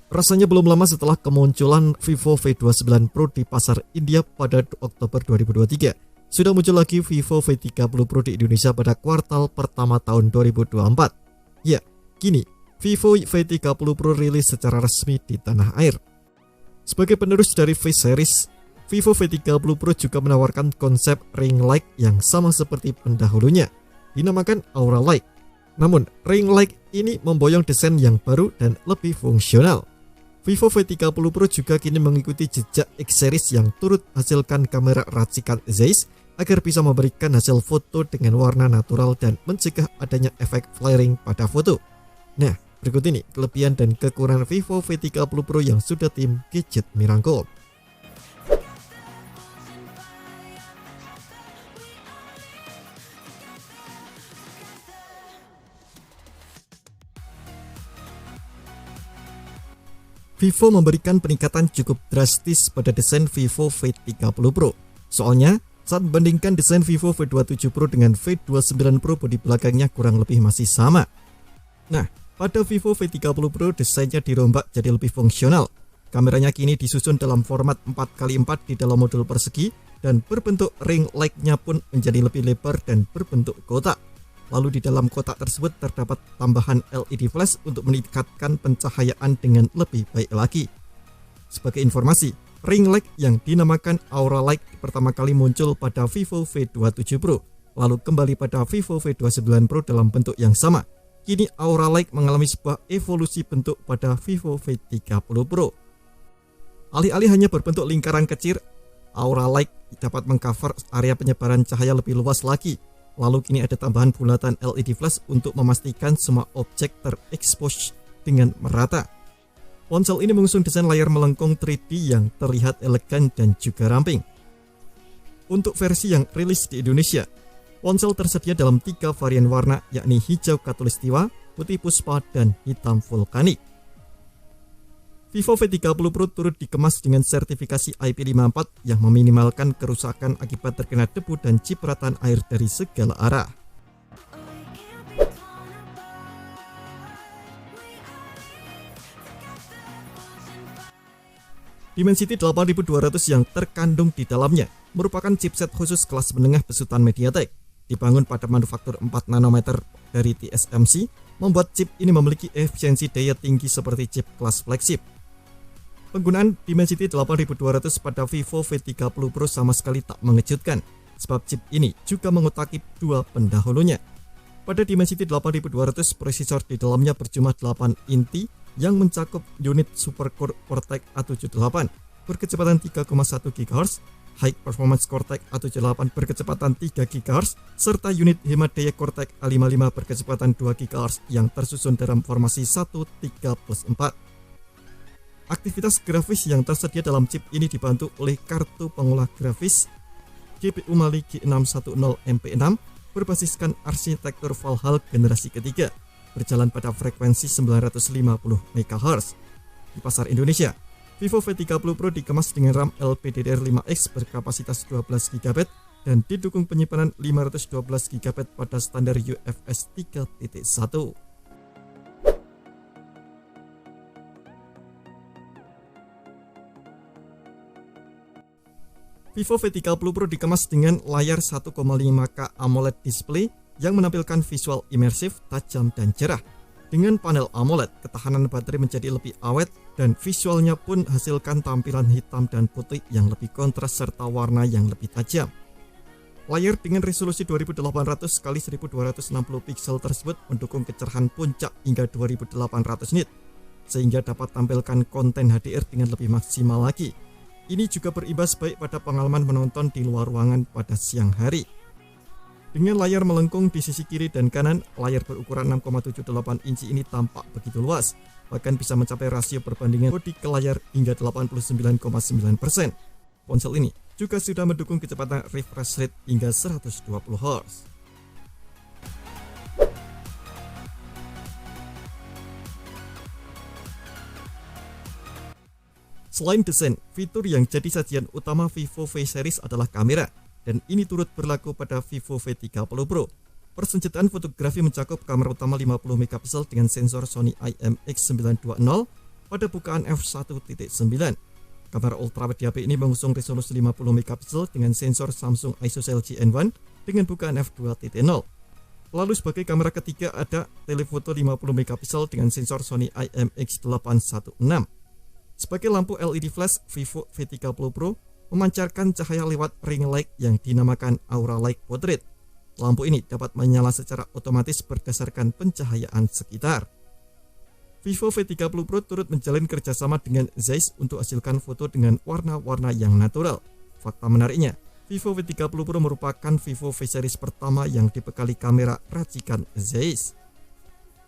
Rasanya belum lama setelah kemunculan Vivo V29 Pro di pasar India pada Oktober 2023, sudah muncul lagi Vivo V30 Pro di Indonesia pada kuartal pertama tahun 2024. Ya, kini Vivo V30 Pro rilis secara resmi di tanah air. Sebagai penerus dari V series, Vivo V30 Pro juga menawarkan konsep ring light yang sama seperti pendahulunya, dinamakan Aura Light. Namun, ring light ini memboyong desain yang baru dan lebih fungsional. Vivo V30 Pro juga kini mengikuti jejak X series yang turut hasilkan kamera racikan Zeiss agar bisa memberikan hasil foto dengan warna natural dan mencegah adanya efek flaring pada foto. Nah, berikut ini kelebihan dan kekurangan Vivo V30 Pro yang sudah tim Gadget merangkum. Vivo memberikan peningkatan cukup drastis pada desain Vivo V30 Pro. Soalnya, saat membandingkan desain Vivo V27 Pro dengan V29 Pro, bodi belakangnya kurang lebih masih sama. Nah, pada Vivo V30 Pro desainnya dirombak jadi lebih fungsional. Kameranya kini disusun dalam format 4x4 di dalam modul persegi dan berbentuk ring light-nya pun menjadi lebih lebar dan berbentuk kotak. Lalu di dalam kotak tersebut terdapat tambahan LED flash untuk meningkatkan pencahayaan dengan lebih baik lagi. Sebagai informasi, ring light yang dinamakan Aura Light pertama kali muncul pada Vivo V27 Pro, lalu kembali pada Vivo V29 Pro dalam bentuk yang sama. Kini Aura Light mengalami sebuah evolusi bentuk pada Vivo V30 Pro. Alih-alih hanya berbentuk lingkaran kecil, Aura Light dapat mengcover area penyebaran cahaya lebih luas lagi. Lalu kini ada tambahan bulatan LED flash untuk memastikan semua objek terekspos dengan merata. Ponsel ini mengusung desain layar melengkung 3D yang terlihat elegan dan juga ramping. Untuk versi yang rilis di Indonesia, ponsel tersedia dalam 3 varian warna, yakni hijau khatulistiwa, putih puspa, dan hitam vulkanik. Vivo V30 Pro turut dikemas dengan sertifikasi IP54 yang meminimalkan kerusakan akibat terkena debu dan cipratan air dari segala arah. Dimensity 8200 yang terkandung di dalamnya merupakan chipset khusus kelas menengah besutan MediaTek. Dibangun pada manufaktur 4 nanometer dari TSMC, membuat chip ini memiliki efisiensi daya tinggi seperti chip kelas flagship. Penggunaan Dimensity 8200 pada Vivo V30 Pro sama sekali tak mengejutkan, sebab chip ini juga mengutaki 2 pendahulunya. Pada Dimensity 8200, prosesor di dalamnya berjumlah 8 inti yang mencakup unit Supercore Cortex A78 berkecepatan 3,1 GHz, High Performance Cortex A78 berkecepatan 3 GHz, serta unit hemat daya Cortex A55 berkecepatan 2 GHz yang tersusun dalam formasi 1-3+4. Aktivitas grafis yang tersedia dalam chip ini dibantu oleh kartu pengolah grafis GPU Mali G610MP6 berbasiskan arsitektur Valhalla generasi ketiga, berjalan pada frekuensi 950 MHz. Di pasar Indonesia, Vivo V30 Pro dikemas dengan RAM LPDDR5X berkapasitas 12 GB dan didukung penyimpanan 512 GB pada standar UFS 3.1. Vivo V30 Pro dikemas dengan layar 1,5K AMOLED display yang menampilkan visual imersif, tajam, dan cerah. Dengan panel AMOLED, ketahanan baterai menjadi lebih awet dan visualnya pun hasilkan tampilan hitam dan putih yang lebih kontras serta warna yang lebih tajam. Layar dengan resolusi 2800 x 1260 pixel tersebut mendukung kecerahan puncak hingga 2800 nit, sehingga dapat tampilkan konten HDR dengan lebih maksimal lagi. Ini juga berimbas baik pada pengalaman menonton di luar ruangan pada siang hari. Dengan layar melengkung di sisi kiri dan kanan, layar berukuran 6,78 inci ini tampak begitu luas, bahkan bisa mencapai rasio perbandingan bodi ke layar hingga 89,9%. Ponsel ini juga sudah mendukung kecepatan refresh rate hingga 120 Hz. Selain desain, fitur yang jadi sajian utama Vivo V series adalah kamera, dan ini turut berlaku pada Vivo V30 Pro. Persenjataan fotografi mencakup kamera utama 50 megapiksel dengan sensor Sony IMX920, pada bukaan f1.9. Kamera ultrawide di HP ini mengusung resolusi 50 megapiksel dengan sensor Samsung ISOCELL GN1 dengan bukaan f2.0. Lalu sebagai kamera ketiga ada telefoto 50 megapiksel dengan sensor Sony IMX816. Sebagai lampu LED flash, Vivo V30 Pro memancarkan cahaya lewat ring light yang dinamakan Aura Light Portrait. Lampu ini dapat menyala secara otomatis berdasarkan pencahayaan sekitar. Vivo V30 Pro turut menjalin kerjasama dengan Zeiss untuk hasilkan foto dengan warna-warna yang natural. Fakta menariknya, Vivo V30 Pro merupakan Vivo V series pertama yang dibekali kamera racikan Zeiss.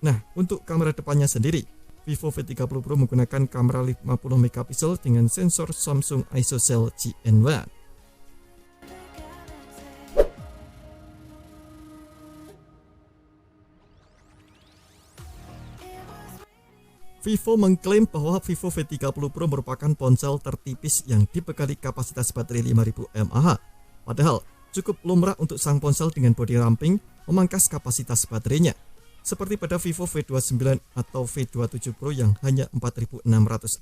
Nah, untuk kamera depannya sendiri, Vivo V30 Pro menggunakan kamera 50 megapiksel dengan sensor Samsung ISOCELL GN1. Vivo mengklaim bahwa Vivo V30 Pro merupakan ponsel tertipis yang dibekali kapasitas baterai 5000 mAh. Padahal cukup lumrah untuk sang ponsel dengan bodi ramping memangkas kapasitas baterainya, seperti pada Vivo V29 atau V27 Pro yang hanya 4600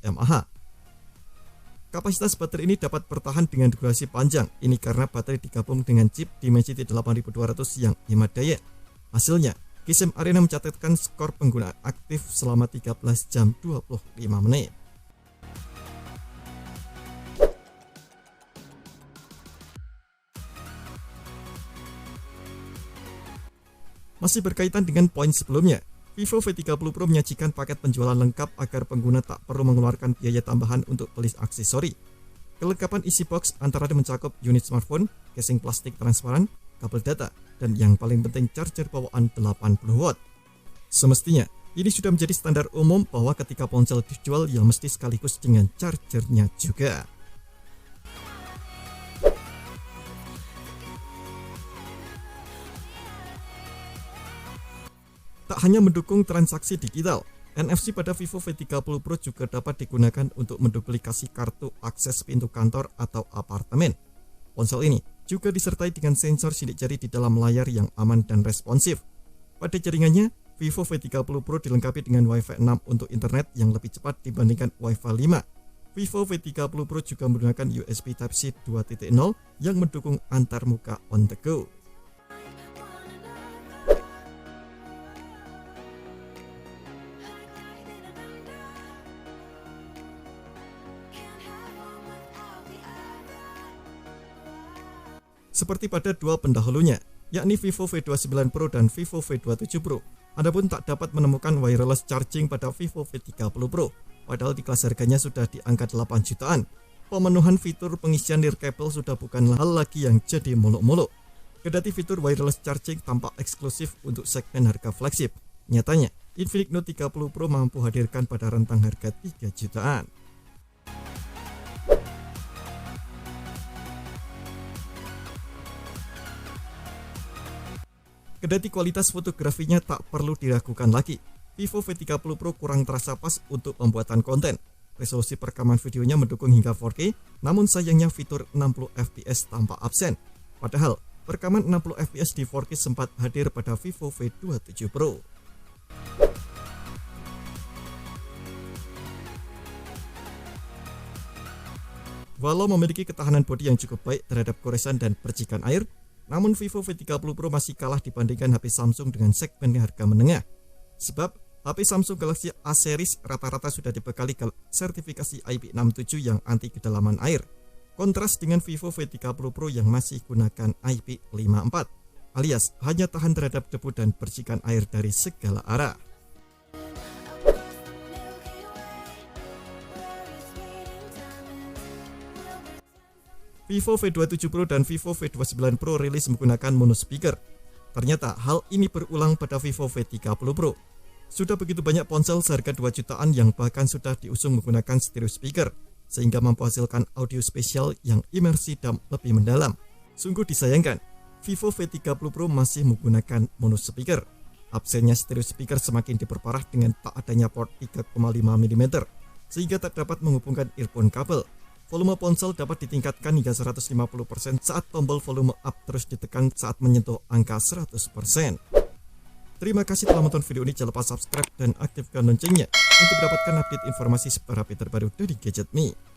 mAh. Kapasitas baterai ini dapat bertahan dengan durasi panjang, ini karena baterai digabung dengan chip Dimensity 8200 yang hemat daya. Hasilnya, Gisem Arena mencatatkan skor pengguna aktif selama 13 jam 25 menit. Masih berkaitan dengan poin sebelumnya, Vivo V30 Pro menyajikan paket penjualan lengkap agar pengguna tak perlu mengeluarkan biaya tambahan untuk beli aksesori. Kelengkapan isi box antara lain mencakup unit smartphone, casing plastik transparan, kabel data, dan yang paling penting charger bawaan 80 watt. Semestinya, ini sudah menjadi standar umum bahwa ketika ponsel dijual ya mesti sekaligus dengan chargernya juga. Tak hanya mendukung transaksi digital, NFC pada Vivo V30 Pro juga dapat digunakan untuk menduplikasi kartu akses pintu kantor atau apartemen. Ponsel ini juga disertai dengan sensor sidik jari di dalam layar yang aman dan responsif. Pada jaringannya, Vivo V30 Pro dilengkapi dengan Wi-Fi 6 untuk internet yang lebih cepat dibandingkan Wi-Fi 5. Vivo V30 Pro juga menggunakan USB Type-C 2.0 yang mendukung antarmuka on the go. Seperti pada dua pendahulunya, yakni Vivo V29 Pro dan Vivo V27 Pro. Adapun tak dapat menemukan wireless charging pada Vivo V30 Pro, padahal di kelas harganya sudah di angka 8 jutaan. Pemenuhan fitur pengisian nirkabel sudah bukan hal lagi yang jadi muluk-muluk. Kendati fitur wireless charging tampak eksklusif untuk segmen harga flagship, nyatanya Infinix Note 30 Pro mampu hadirkan pada rentang harga 3 jutaan. Kendati kualitas fotografinya tak perlu diragukan lagi, Vivo V30 Pro kurang terasa pas untuk pembuatan konten. Resolusi perekaman videonya mendukung hingga 4K, namun sayangnya fitur 60 fps tampak absen. Padahal, perekaman 60 fps di 4K sempat hadir pada Vivo V27 Pro. Walau memiliki ketahanan bodi yang cukup baik terhadap goresan dan percikan air, namun Vivo V30 Pro masih kalah dibandingkan HP Samsung dengan segmen harga menengah. Sebab HP Samsung Galaxy A series rata-rata sudah dibekali sertifikasi IP67 yang anti kedalaman air. Kontras dengan Vivo V30 Pro yang masih gunakan IP54, alias hanya tahan terhadap debu dan percikan air dari segala arah. Vivo V27 Pro dan Vivo V29 Pro rilis menggunakan mono speaker. Ternyata hal ini berulang pada Vivo V30 Pro. Sudah begitu banyak ponsel seharga 2 jutaan yang bahkan sudah diusung menggunakan stereo speaker, sehingga mampu hasilkan audio spesial yang imersi dan lebih mendalam. Sungguh disayangkan, Vivo V30 Pro masih menggunakan mono speaker. Absennya stereo speaker semakin diperparah dengan tak adanya port 3,5 mm, sehingga tak dapat menghubungkan earphone kabel. Volume ponsel dapat ditingkatkan hingga 150% saat tombol volume up terus ditekan saat menyentuh angka 100%. Terima kasih telah menonton video ini, jangan lupa subscribe dan aktifkan loncengnya untuk mendapatkan update informasi seputar terbaru dari Gadget Me.